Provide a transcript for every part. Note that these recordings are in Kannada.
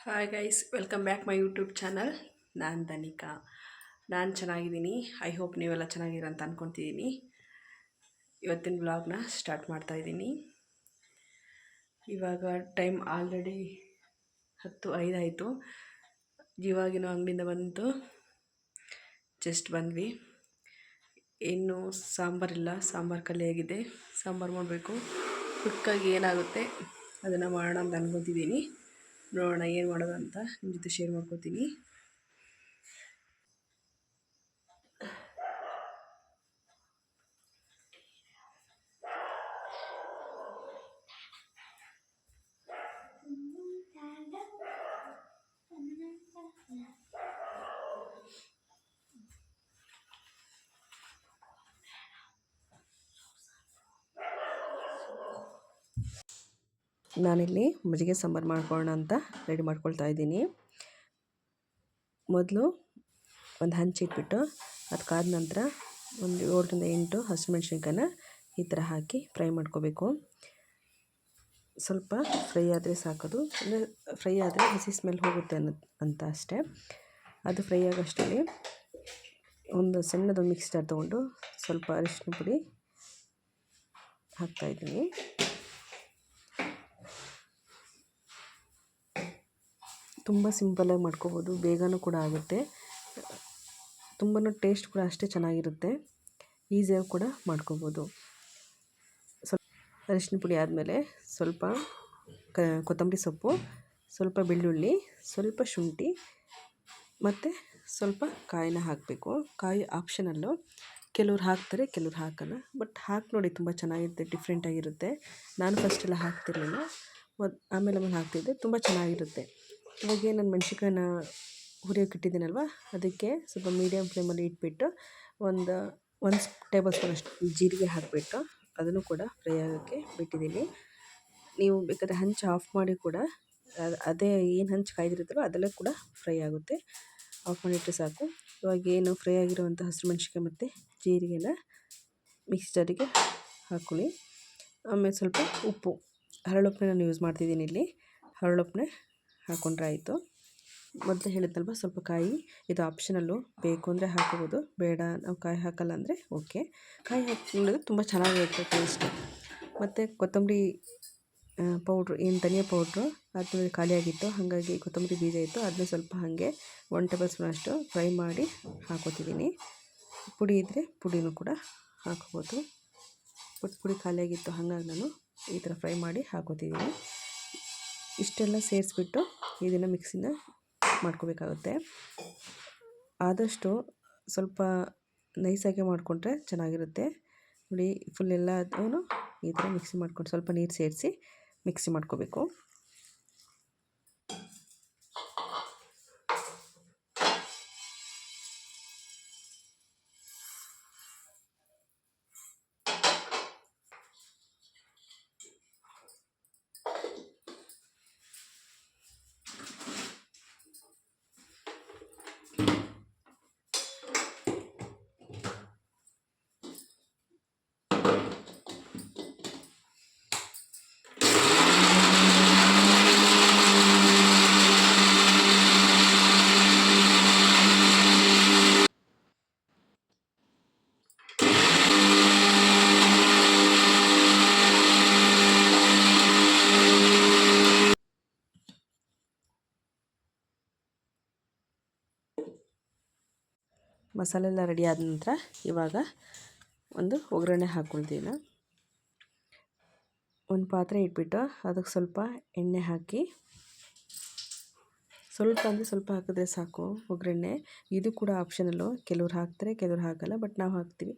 Hi guys, welcome back my YouTube channel. ನಾನು ಧನಿಕಾ. ನಾನು ಚೆನ್ನಾಗಿದ್ದೀನಿ. ಐ ಹೋಪ್ ನೀವೆಲ್ಲ ಚೆನ್ನಾಗಿರ ಅಂತ ಅಂದ್ಕೊತಿದ್ದೀನಿ. ಇವತ್ತಿನ ವ್ಲಾಗ್ನ ಸ್ಟಾರ್ಟ್ ಮಾಡ್ತಾಯಿದ್ದೀನಿ. ಇವಾಗ ಟೈಮ್ ಆಲ್ರೆಡಿ 10:05 ಆಯಿತು. ಇವಾಗಿನ ಅಂಗಡಿಯಿಂದ ಬಂತು, ಜಸ್ಟ್ ಬಂದ್ವಿ. ಇನ್ನು ಸಾಂಬಾರಿಲ್ಲ, ಸಾಂಬಾರು ಖಾಲಿಯಾಗಿದೆ. ಸಾಂಬಾರು ಮಾಡಬೇಕು. ಕ್ವಿಕ್ಕಾಗಿ ಏನಾಗುತ್ತೆ ಅದನ್ನು ಮಾಡೋಣ ಅಂತ ಅನ್ಕೊತಿದ್ದೀನಿ. ನೋಡೋಣ ಏನು ಮಾಡೋದು ಅಂತ ನಿಮ್ಮ ಜೊತೆ ಶೇರ್ ಮಾಡ್ಕೊತೀನಿ. ನಾನಿಲ್ಲಿ ಮಜ್ಜಿಗೆ ಸಾಂಬಾರು ಮಾಡ್ಕೊಳ್ಳೋಣ ಅಂತ ರೆಡಿ ಮಾಡ್ಕೊಳ್ತಾ ಇದ್ದೀನಿ. ಮೊದಲು ಒಂದು ಹಂಚಿಟ್ಬಿಟ್ಟು ಅದಕ್ಕಾದ ನಂತರ ಒಂದು 7ರಿಂದ 8 ಹಸಿಮೆಣ್ಸಿನ್ಕಾಯನ್ನ ಈ ಥರ ಹಾಕಿ ಫ್ರೈ ಮಾಡ್ಕೋಬೇಕು. ಸ್ವಲ್ಪ ಫ್ರೈ ಆದರೆ ಸಾಕೋದು, ಅಂದರೆ ಫ್ರೈ ಆದರೆ ಹಸಿ ಸ್ಮೆಲ್ ಹೋಗುತ್ತೆ ಅಂತ ಅಷ್ಟೇ. ಅದು ಫ್ರೈ ಆಗೋಷ್ಟರಲ್ಲಿ ಒಂದು ಸಣ್ಣದೊಂದು ಮಿಕ್ಸಿ ಜಾರ್ ತೊಗೊಂಡು ಸ್ವಲ್ಪ ಅರಿಶಿನ ಪುಡಿ ಹಾಕ್ತಾಯಿದ್ದೀನಿ. ತುಂಬ ಸಿಂಪಲಾಗಿ ಮಾಡ್ಕೋಬೋದು, ಬೇಗನೂ ಕೂಡ ಆಗುತ್ತೆ, ತುಂಬಾ ಟೇಸ್ಟ್ ಕೂಡ ಅಷ್ಟೇ ಚೆನ್ನಾಗಿರುತ್ತೆ, ಈಸಿಯಾಗಿ ಕೂಡ ಮಾಡ್ಕೋಬೋದು. ಸ್ವಲ್ಪ ಅರಿಶಿನ ಪುಡಿ ಆದಮೇಲೆ ಸ್ವಲ್ಪ ಕೊತ್ತಂಬರಿ ಸೊಪ್ಪು, ಸ್ವಲ್ಪ ಬೆಳ್ಳುಳ್ಳಿ, ಸ್ವಲ್ಪ ಶುಂಠಿ ಮತ್ತು ಸ್ವಲ್ಪ ಕಾಯಿನ ಹಾಕಬೇಕು. ಕಾಯಿ ಆಪ್ಷನಲ್ಲು, ಕೆಲವ್ರು ಹಾಕ್ತಾರೆ ಕೆಲವ್ರು ಹಾಕಲ್ಲ, ಬಟ್ ಹಾಕಿ ನೋಡಿ ತುಂಬ ಚೆನ್ನಾಗಿರುತ್ತೆ, ಡಿಫ್ರೆಂಟಾಗಿರುತ್ತೆ. ನಾನು ಫಸ್ಟೆಲ್ಲ ಹಾಕ್ತಿರ್ಲಿಲ್ಲ, ಆಮೇಲೆ ಹಾಕ್ತಿದ್ದೆ, ತುಂಬ ಚೆನ್ನಾಗಿರುತ್ತೆ. ಇವಾಗ ನಾನು ಮೆಣ್ಸಿನ್ಕಾಯನ್ನ ಹುರಿಯೋಕೆ ಇಟ್ಟಿದ್ದೀನಲ್ವ, ಅದಕ್ಕೆ ಸ್ವಲ್ಪ ಮೀಡಿಯಮ್ ಫ್ಲೇಮಲ್ಲಿ ಇಟ್ಬಿಟ್ಟು ಒಂದು ಟೇಬಲ್ ಸ್ಪೂನ್ ಅಷ್ಟು ಜೀರಿಗೆ ಹಾಕಿಬಿಟ್ಟು ಅದನ್ನು ಕೂಡ ಫ್ರೈ ಆಗೋಕ್ಕೆ ಬಿಟ್ಟಿದ್ದೀನಿ. ನೀವು ಬೇಕಾದರೆ ಹಂಚು ಆಫ್ ಮಾಡಿ ಕೂಡ ಅದೇ ಏನು ಹಂಚು ಕಾಯ್ದಿರುತ್ತಲ್ವ ಅದರಲ್ಲೇ ಕೂಡ ಫ್ರೈ ಆಗುತ್ತೆ. ಆಫ್ ಮಾಡಿಟ್ಟರೆ ಸಾಕು. ಇವಾಗ ಏನು ಫ್ರೈ ಆಗಿರುವಂಥ ಹಸಿರು ಮೆಣ್ಸಿನ್ಕಾಯಿ ಮತ್ತು ಜೀರಿಗೆನ ಮಿಕ್ಸಿ ಜಾರಿಗೆ ಹಾಕ್ಕೊಳ್ಳಿ. ಆಮೇಲೆ ಸ್ವಲ್ಪ ಉಪ್ಪು, ಹರಳುಪ್ಪನ್ನ ನಾನು ಯೂಸ್ ಮಾಡ್ತಿದ್ದೀನಿ ಇಲ್ಲಿ, ಹರಳುಪ್ಪನ್ನೇ ಹಾಕ್ಕೊಂಡ್ರೆ ಆಯಿತು. ಮೊದಲೇ ಹೇಳಿದ್ನಲ್ವ, ಸ್ವಲ್ಪ ಕಾಯಿ, ಇದು ಆಪ್ಷನಲ್ಲು, ಬೇಕು ಅಂದರೆ ಹಾಕೋಬೋದು, ಬೇಡ ನಾವು ಕಾಯಿ ಹಾಕಲ್ಲ ಅಂದರೆ ಓಕೆ. ಕಾಯಿ ಹಾಕಿದ್ರೆ ತುಂಬ ಚೆನ್ನಾಗಿರುತ್ತೆ ಟೇಸ್ಟ್. ಮತ್ತು ಕೊತ್ತಂಬರಿ ಪೌಡ್ರು, ಏನು ಧನಿಯಾ ಪೌಡ್ರು ಅದರಲ್ಲಿ ಖಾಲಿಯಾಗಿತ್ತು, ಹಾಗಾಗಿ ಕೊತ್ತಂಬರಿ ಬೀಜ ಇತ್ತು, ಅದನ್ನ ಸ್ವಲ್ಪ ಹಾಗೆ 1 ಟೇಬಲ್ ಸ್ಪೂನ್ ಅಷ್ಟು ಫ್ರೈ ಮಾಡಿ ಹಾಕೋತಿದ್ದೀನಿ. ಪುಡಿ ಇದ್ದರೆ ಪುಡಿನೂ ಕೂಡ ಹಾಕ್ಬೋದು, ಬಟ್ ಪುಡಿ ಖಾಲಿಯಾಗಿತ್ತು, ಹಾಗಾಗಿ ನಾನು ಈ ಥರ ಫ್ರೈ ಮಾಡಿ ಹಾಕೋತಿದ್ದೀನಿ. ಇಷ್ಟೆಲ್ಲ ಸೇರಿಸ್ಬಿಟ್ಟು ಇದನ್ನು ಮಿಕ್ಸಿನ ಮಾಡ್ಕೋಬೇಕಾಗುತ್ತೆ. ಆದಷ್ಟು ಸ್ವಲ್ಪ ನೈಸಾಗೆ ಮಾಡಿಕೊಂಡ್ರೆ ಚೆನ್ನಾಗಿರುತ್ತೆ. ನೋಡಿ, ಫುಲ್ ಎಲ್ಲದೂ ಈ ಥರ ಮಿಕ್ಸಿ ಮಾಡ್ಕೊಂಡು ಸ್ವಲ್ಪ ನೀರು ಸೇರಿಸಿ ಮಿಕ್ಸಿ ಮಾಡ್ಕೋಬೇಕು. ಮಸಾಲೆ ಎಲ್ಲ ರೆಡಿ ಆದ ನಂತರ ಇವಾಗ ಒಂದು ಒಗ್ಗರಣೆ ಹಾಕ್ಕೊಳ್ತೀನಿ. ಒಂದು ಪಾತ್ರೆ ಇಟ್ಬಿಟ್ಟು ಅದಕ್ಕೆ ಸ್ವಲ್ಪ ಎಣ್ಣೆ ಹಾಕಿ, ಸ್ವಲ್ಪ ಅಂದರೆ ಸ್ವಲ್ಪ ಹಾಕಿದ್ರೆ ಸಾಕು ಒಗ್ಗರಣೆ. ಇದು ಕೂಡ ಆಪ್ಷನಲ್ಲು, ಕೆಲವ್ರು ಹಾಕ್ತಾರೆ ಕೆಲವ್ರು ಹಾಕಲ್ಲ, ಬಟ್ ನಾವು ಹಾಕ್ತೀವಿ.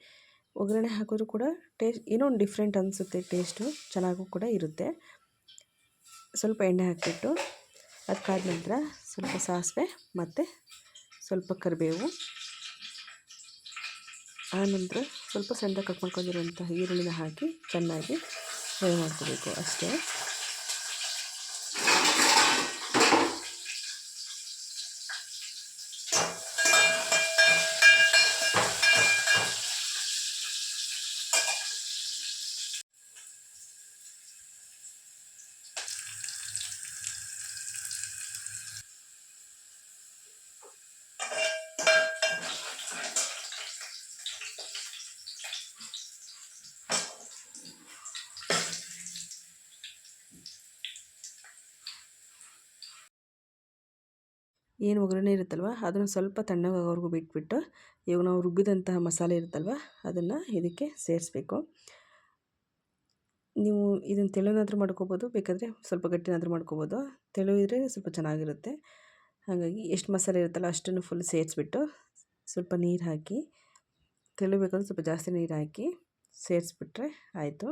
ಒಗ್ಗರಣೆ ಹಾಕಿದ್ರೂ ಕೂಡ ಟೇಸ್ಟ್ ಏನೋ ಒಂದು ಡಿಫ್ರೆಂಟ್ ಅನಿಸುತ್ತೆ, ಟೇಸ್ಟು ಚೆನ್ನಾಗೂ ಕೂಡ ಇರುತ್ತೆ. ಸ್ವಲ್ಪ ಎಣ್ಣೆ ಹಾಕಿಬಿಟ್ಟು ಅದಕ್ಕಾದ ನಂತರ ಸ್ವಲ್ಪ ಸಾಸಿವೆ ಮತ್ತು ಸ್ವಲ್ಪ ಕರಿಬೇವು, ಆನಂತರ ಸ್ವಲ್ಪ ಸಣ್ಣದಾಗಿ ಕಟ್ ಮಾಡ್ಕೊಂಡಿರುವಂತಹ ಈರುಳ್ಳಿನ ಹಾಕಿ ಚೆನ್ನಾಗಿ ಫ್ರೈ ಮಾಡ್ಕೋಬೇಕು ಅಷ್ಟೇ. ಏನು ಒಗ್ಗರಣೆ ಇರುತ್ತಲ್ವ ಅದನ್ನು ಸ್ವಲ್ಪ ತಣ್ಣಗಾಗೋವರೆಗೂ ಬಿಟ್ಬಿಟ್ಟು ಇವಾಗ ನಾವು ರುಬ್ಬಿದಂತಹ ಮಸಾಲೆ ಇರುತ್ತಲ್ವ ಅದನ್ನು ಇದಕ್ಕೆ ಸೇರಿಸ್ಬೇಕು. ನೀವು ಇದನ್ನು ತೆಳುನಾದರೂ ಮಾಡ್ಕೋಬೋದು, ಬೇಕಾದರೆ ಸ್ವಲ್ಪ ಗಟ್ಟಿನಾದರೂ ಮಾಡ್ಕೋಬೋದು. ತೆಳು ಇದ್ದರೆ ಸ್ವಲ್ಪ ಚೆನ್ನಾಗಿರುತ್ತೆ. ಹಾಗಾಗಿ ಎಷ್ಟು ಮಸಾಲೆ ಇರುತ್ತಲ್ಲ ಅಷ್ಟನ್ನು ಫುಲ್ ಸೇರಿಸ್ಬಿಟ್ಟು ಸ್ವಲ್ಪ ನೀರು ಹಾಕಿ, ತೆಳು ಬೇಕಾದ್ರೆ ಸ್ವಲ್ಪ ಜಾಸ್ತಿ ನೀರು ಹಾಕಿ ಸೇರಿಸ್ಬಿಟ್ರೆ ಆಯಿತು.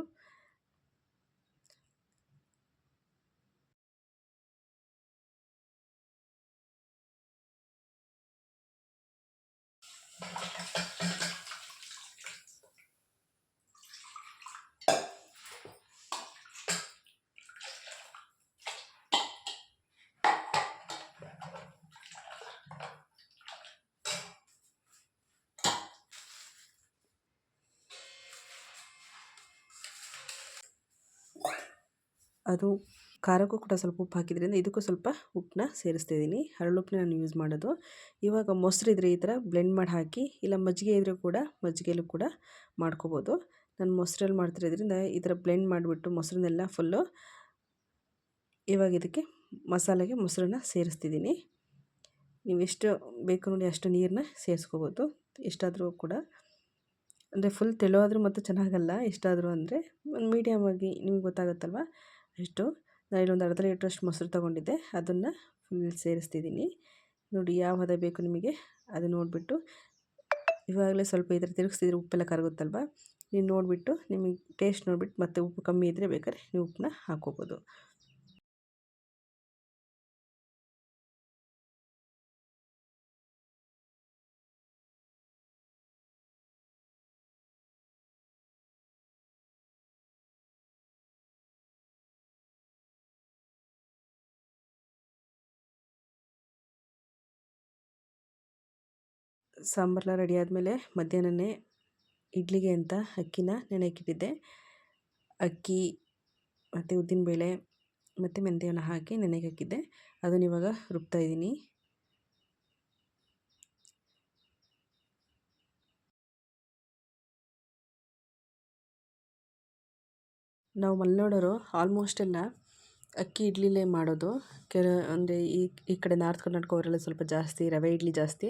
ಅದು ಖಾರಕ್ಕೂ ಕೂಡ ಸ್ವಲ್ಪ ಉಪ್ಪು ಹಾಕಿದ್ರಿಂದ ಇದಕ್ಕೂ ಸ್ವಲ್ಪ ಉಪ್ಪನ್ನ ಸೇರಿಸ್ತಿದ್ದೀನಿ. ಹರಳುಪ್ಪನ್ನ ನಾನು ಯೂಸ್ ಮಾಡೋದು. ಇವಾಗ ಮೊಸರು ಇದ್ದರೆ ಈ ಥರ ಬ್ಲೆಂಡ್ ಮಾಡಿ ಹಾಕಿ, ಇಲ್ಲ ಮಜ್ಜಿಗೆ ಇದ್ದರೂ ಕೂಡ ಮಜ್ಜಿಗೆಯಲ್ಲೂ ಕೂಡ ಮಾಡ್ಕೋಬೋದು. ನಾನು ಮೊಸರಲ್ಲಿ ಮಾಡ್ತಿರೋದ್ರಿಂದ ಈ ಥರ ಬ್ಲೆಂಡ್ ಮಾಡಿಬಿಟ್ಟು ಮೊಸರನ್ನೆಲ್ಲ ಫುಲ್ಲು ಇವಾಗ ಇದಕ್ಕೆ ಮಸಾಲೆಗೆ ಮೊಸರನ್ನ ಸೇರಿಸ್ತಿದ್ದೀನಿ. ನೀವು ಎಷ್ಟು ಬೇಕು ನೋಡಿ ಅಷ್ಟು ನೀರನ್ನ ಸೇರಿಸ್ಕೋಬೋದು. ಎಷ್ಟಾದರೂ ಕೂಡ ಅಂದರೆ ಫುಲ್ ತೆಳು ಆದರೂ ಮತ್ತು ಚೆನ್ನಾಗಲ್ಲ. ಎಷ್ಟಾದರೂ ಅಂದರೆ ಒಂದು ಮೀಡಿಯಮ್ ಆಗಿ ನಿಮ್ಗೆ ಗೊತ್ತಾಗುತ್ತಲ್ವ ಅಷ್ಟು. ನಾನು ಇಲ್ಲೊಂದು ಅರ್ಧ ಲೀಟ್ರಷ್ಟು ಮೊಸರು ತೊಗೊಂಡಿದ್ದೆ, ಅದನ್ನು ಫುಲ್ ಸೇರಿಸ್ತಿದ್ದೀನಿ. ನೋಡಿ ಯಾವ ಹದ ಬೇಕು ನಿಮಗೆ ಅದು ನೋಡಿಬಿಟ್ಟು, ಇವಾಗಲೇ ಸ್ವಲ್ಪ ಈ ಥರ ತಿರುಗಿಸಿದ್ರೆ ಉಪ್ಪೆಲ್ಲ ಕರಗುತ್ತಲ್ವ, ನೀವು ನೋಡಿಬಿಟ್ಟು ನಿಮಗೆ ಟೇಸ್ಟ್ ನೋಡಿಬಿಟ್ಟು ಮತ್ತೆ ಉಪ್ಪು ಕಮ್ಮಿ ಇದ್ದರೆ ಬೇಕಾದ್ರೆ ನೀವು ಉಪ್ಪನ್ನ ಹಾಕ್ಕೋಬೋದು. ಸಾಂಬಾರೆಲ್ಲ ರೆಡಿ ಆದಮೇಲೆ ಮಧ್ಯಾಹ್ನನೇ ಇಡ್ಲಿಗೆ ಅಂತ ಅಕ್ಕಿನ ನೆನೆಯಕ್ಕಿಟ್ಟಿದ್ದೆ. ಅಕ್ಕಿ ಮತ್ತು ಉದ್ದಿನಬೇಳೆ ಮತ್ತು ಮೆಂತ್ಯವನ್ನು ಹಾಕಿ ನೆನೆಗೆ ಹಾಕಿದ್ದೆ. ಅದನ್ನು ಇವಾಗ ರುಬ್ತಾಯಿದ್ದೀನಿ. ನಾವು ಮಲೆನಾಡೋರು ಆಲ್ಮೋಸ್ಟ್ ಎಲ್ಲ ಅಕ್ಕಿ ಇಡ್ಲಿಲೇ ಮಾಡೋದು. ಅಂದರೆ ಈ ಕಡೆ ನಾರ್ತ್ ಕರ್ನಾಟಕ ಅವರೆಲ್ಲ ಸ್ವಲ್ಪ ಜಾಸ್ತಿ ರವೆ ಇಡ್ಲಿ ಜಾಸ್ತಿ.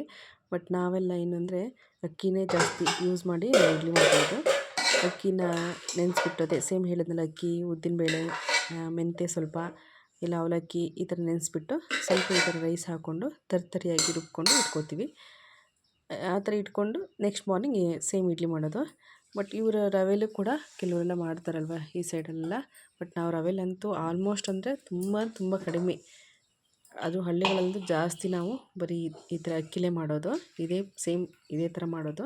ಬಟ್ ನಾವೆಲ್ಲ ಏನಂದರೆ ಅಕ್ಕಿನೇ ಜಾಸ್ತಿ ಯೂಸ್ ಮಾಡಿ ಇಡ್ಲಿ ಮಾಡ್ಬೋದು. ಅಕ್ಕಿನ ನೆನೆಸ್ಬಿಟ್ಟು ಅದೇ ಸೇಮ್ ಹೇಳಿದ್ನಲ್ಲ, ಅಕ್ಕಿ ಉದ್ದಿನಬೇಳೆ ಮೆಂತ್ಯ ಸ್ವಲ್ಪ ಇಲ್ಲ ಅವಲಕ್ಕಿ ಈ ಥರ ನೆನೆಸ್ಬಿಟ್ಟು ಸ್ವಲ್ಪ ಈ ಥರ ರೈಸ್ ಹಾಕ್ಕೊಂಡು ತರಿಯಾಗಿ ರುಬ್ಕೊಂಡು ಇಟ್ಕೋತೀವಿ. ಆ ಥರ ಇಟ್ಕೊಂಡು ನೆಕ್ಸ್ಟ್ ಮಾರ್ನಿಂಗ್ ಸೇಮ್ ಇಡ್ಲಿ ಮಾಡೋದು. ಬಟ್ ಇವರು ರವೆಲೂ ಕೂಡ ಕೆಲವರೆಲ್ಲ ಮಾಡ್ತಾರಲ್ವ ಈ ಸೈಡಲ್ಲೆಲ್ಲ. ಬಟ್ ನಾವು ರವೆಲಂತೂ ಆಲ್ಮೋಸ್ಟ್ ಅಂದರೆ ತುಂಬ ಕಡಿಮೆ. ಅದು ಹಳ್ಳಿಗಳಲ್ಲಂತೂ ಜಾಸ್ತಿ ನಾವು ಬರೀ ಈ ಥರ ಅಕ್ಕಿಲೇ ಮಾಡೋದು. ಇದೇ ಥರ ಮಾಡೋದು.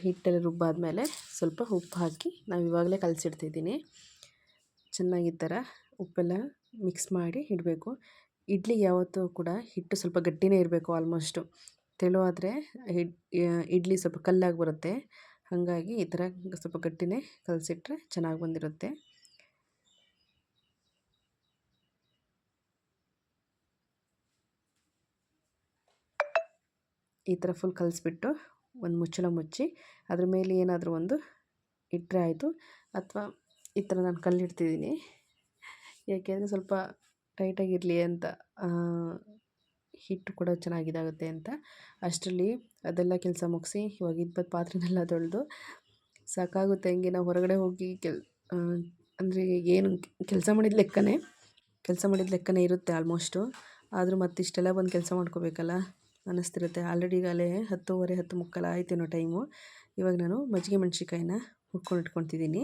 ಹಿಟ್ಟೆಲ್ಲ ರುಬ್ಬಾದ್ಮೇಲೆ ಸ್ವಲ್ಪ ಉಪ್ಪು ಹಾಕಿ ನಾವು ಇವಾಗಲೇ ಕಲಸಿಡ್ತಿದ್ದೀನಿ. ಚೆನ್ನಾಗಿ ಈ ಥರ ಉಪ್ಪೆಲ್ಲ ಮಿಕ್ಸ್ ಮಾಡಿ ಇಡಬೇಕು. ಇಡ್ಲಿಗೆ ಯಾವತ್ತೂ ಕೂಡ ಹಿಟ್ಟು ಸ್ವಲ್ಪ ಗಟ್ಟಿನೇ ಇರಬೇಕು. ಆಲ್ಮೋಸ್ಟು ತೆಳು ಆದರೆ ಇಡ್ಲಿ ಸ್ವಲ್ಪ ಕಲ್ಲಾಗಿ ಬರುತ್ತೆ. ಹಾಗಾಗಿ ಈ ಥರ ಸ್ವಲ್ಪ ಗಟ್ಟಿನೇ ಕಲಸಿಟ್ರೆ ಚೆನ್ನಾಗಿ ಬಂದಿರುತ್ತೆ. ಈ ಥರ ಫುಲ್ ಕಲಿಸ್ಬಿಟ್ಟು ಒಂದು ಮುಚ್ಚಳ ಮುಚ್ಚಿ ಅದ್ರ ಮೇಲೆ ಏನಾದರೂ ಒಂದು ಇಟ್ಟರೆ ಆಯಿತು. ಅಥವಾ ಈ ಥರ ನಾನು ಕಲ್ಲಿಡ್ತಿದ್ದೀನಿ, ಯಾಕೆಂದರೆ ಸ್ವಲ್ಪ ಟೈಟಾಗಿರಲಿ ಅಂತ, ಹಿಟ್ಟು ಕೂಡ ಚೆನ್ನಾಗಿದಾಗುತ್ತೆ ಅಂತ. ಅಷ್ಟರಲ್ಲಿ ಅದೆಲ್ಲ ಕೆಲಸ ಮುಗಿಸಿ ಇವಾಗ ಇಪ್ಪತ್ತು ಪಾತ್ರೆನೆಲ್ಲ ತೊಳೆದು ಸಾಕಾಗುತ್ತೆ. ಹಂಗೆ ನಾವು ಹೊರಗಡೆ ಹೋಗಿ ಅಂದರೆ ಏನು ಕೆಲಸ ಮಾಡಿದ ಲೆಕ್ಕನೇ ಇರುತ್ತೆ ಆಲ್ಮೋಸ್ಟು. ಆದರೂ ಮತ್ತಿಷ್ಟೆಲ್ಲ ಬಂದು ಕೆಲಸ ಮಾಡ್ಕೋಬೇಕಲ್ಲ ಅನ್ನಿಸ್ತಿರುತ್ತೆ. ಆಲ್ರೆಡಿ ಈಗಾಗಲೇ 10:30 10:45 ಆಯ್ತೇನೋ ಟೈಮು. ಇವಾಗ ನಾನು ಮಜ್ಜಿಗೆ ಮೆಣಸಿನ್ಕಾಯಿನ ಇಟ್ಕೊತಿದ್ದೀನಿ.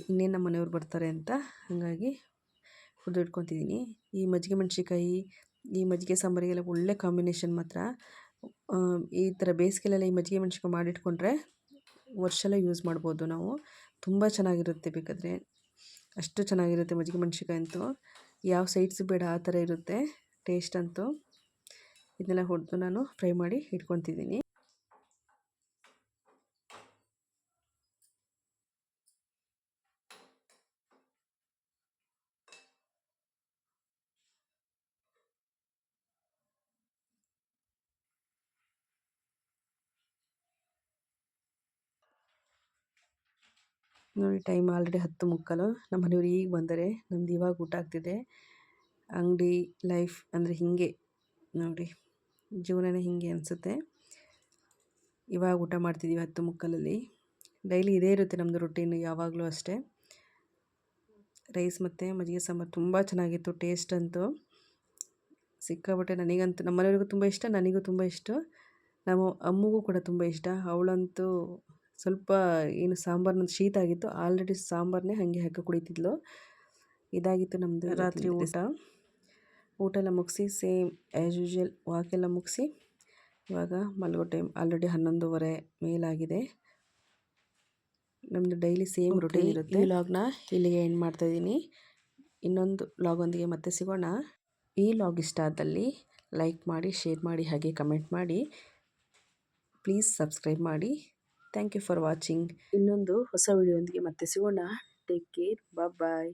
ಇನ್ನೇನು ನಮ್ಮ ಮನೆಯವ್ರು ಬರ್ತಾರೆ ಅಂತ, ಹಾಗಾಗಿ ಹುರಿದು ಇಟ್ಕೊತಿದ್ದೀನಿ. ಈ ಮಜ್ಜಿಗೆ ಮೆಣಸಿನ್ಕಾಯಿ ಈ ಮಜ್ಜಿಗೆ ಸಾಂಬಾರಿಗೆಲ್ಲ ಒಳ್ಳೆ ಕಾಂಬಿನೇಷನ್ ಮಾತ್ರ. ಈ ಥರ ಬೇಸಿಗೆಲೆಲ್ಲ ಈ ಮಜ್ಜಿಗೆ ಮೆಣಸಿನ್ಕಾಯಿ ಮಾಡಿಟ್ಕೊಂಡ್ರೆ ವರ್ಷ ಎಲ್ಲ ಯೂಸ್ ಮಾಡ್ಬೋದು ನಾವು. ತುಂಬ ಚೆನ್ನಾಗಿರುತ್ತೆ. ಬೇಕಾದರೆ ಅಷ್ಟು ಚೆನ್ನಾಗಿರುತ್ತೆ ಮಜ್ಜಿಗೆ ಮೆಣಸಿನ್ಕಾಯಿ ಅಂತೂ. ಯಾವ ಸೈಡ್ಸು ಬೇಡ, ಆ ಥರ ಇರುತ್ತೆ ಟೇಸ್ಟ್ ಅಂತೂ. ಇದನ್ನೆಲ್ಲ ಹುರಿದು ನಾನು ಫ್ರೈ ಮಾಡಿ ಇಟ್ಕೊತಿದ್ದೀನಿ. ನೋಡಿ ಟೈಮ್ ಆಲ್ರೆಡಿ 10:15. ನಮ್ಮ ಮನೆಯವ್ರು ಈಗ ಬಂದರೆ ನಮ್ದು ಇವಾಗ ಊಟ ಆಗ್ತಿದೆ. ಅಂಗಡಿ ಲೈಫ್ ಅಂದರೆ ಹೀಗೆ ನೋಡಿ, ಜೀವನನೇ ಹೀಗೆ ಅನಿಸುತ್ತೆ. ಇವಾಗ ಊಟ ಮಾಡ್ತಿದ್ದೀವಿ 10:15. ಡೈಲಿ ಇದೇ ಇರುತ್ತೆ ನಮ್ಮದು ರೊಟೀನ್, ಯಾವಾಗಲೂ ಅಷ್ಟೇ. ರೈಸ್ ಮತ್ತು ಮಜ್ಜಿಗೆ ಸಾಂಬಾರು ತುಂಬ ಚೆನ್ನಾಗಿತ್ತು. ಟೇಸ್ಟ್ ಅಂತೂ ಸಿಕ್ಕಾಬಟ್ಟೆ. ನನಗಂತೂ ನಮ್ಮ ಮನೆಯವ್ರಿಗೂ ತುಂಬ ಇಷ್ಟ, ನನಗೂ ತುಂಬ ಇಷ್ಟ, ನಮ್ಮ ಅಮ್ಮಗೂ ಕೂಡ ತುಂಬ ಇಷ್ಟ. ಅವಳಂತೂ ಸ್ವಲ್ಪ ಏನು ಸಾಂಬಾರ್ನ ಶೀತ ಆಗಿತ್ತು, ಆಲ್ರೆಡಿ ಸಾಂಬಾರನ್ನೇ ಹಾಗೆ ಹಾಕಿ ಕುಡಿತಿದ್ಲು. ಇದಾಗಿತ್ತು ನಮ್ಮದು ರಾತ್ರಿ ಊಟ ಎಲ್ಲ ಮುಗಿಸಿ ಸೇಮ್ ಆ್ಯಸ್ ಯೂಶ್ವಲ್ ವಾಕೆಲ್ಲ ಮುಗಿಸಿ ಇವಾಗ ಮಲಗೋ ಟೈಮ್. ಆಲ್ರೆಡಿ 11:30 ಮೇಲಾಗಿದೆ. ನಮ್ಮದು ಡೈಲಿ ಸೇಮ್ ರೊಟೀನ್ ಇರುತ್ತೆ. ಈ ವ್ಲಾಗ್ನ ಇಲ್ಲಿಗೆ ಎಂಡ್ ಮಾಡ್ತಾಯಿದ್ದೀನಿ. ಇನ್ನೊಂದು ವ್ಲಾಗೊಂದಿಗೆ ಮತ್ತೆ ಸಿಗೋಣ. ಈ ವ್ಲಾಗ್ ಇಷ್ಟ ಆದಲ್ಲಿ ಲೈಕ್ ಮಾಡಿ, ಶೇರ್ ಮಾಡಿ, ಹಾಗೆ ಕಮೆಂಟ್ ಮಾಡಿ. ಪ್ಲೀಸ್ ಸಬ್ಸ್ಕ್ರೈಬ್ ಮಾಡಿ. Thank you for watching. ಇನ್ನೊಂದು ಹೊಸ ವಿಡಿಯೋದೊಂದಿಗೆ ಮತ್ತೆ ಸಿಗೋಣ. ಟೇಕ್ ಕೇರ್, ಬಾಯ್.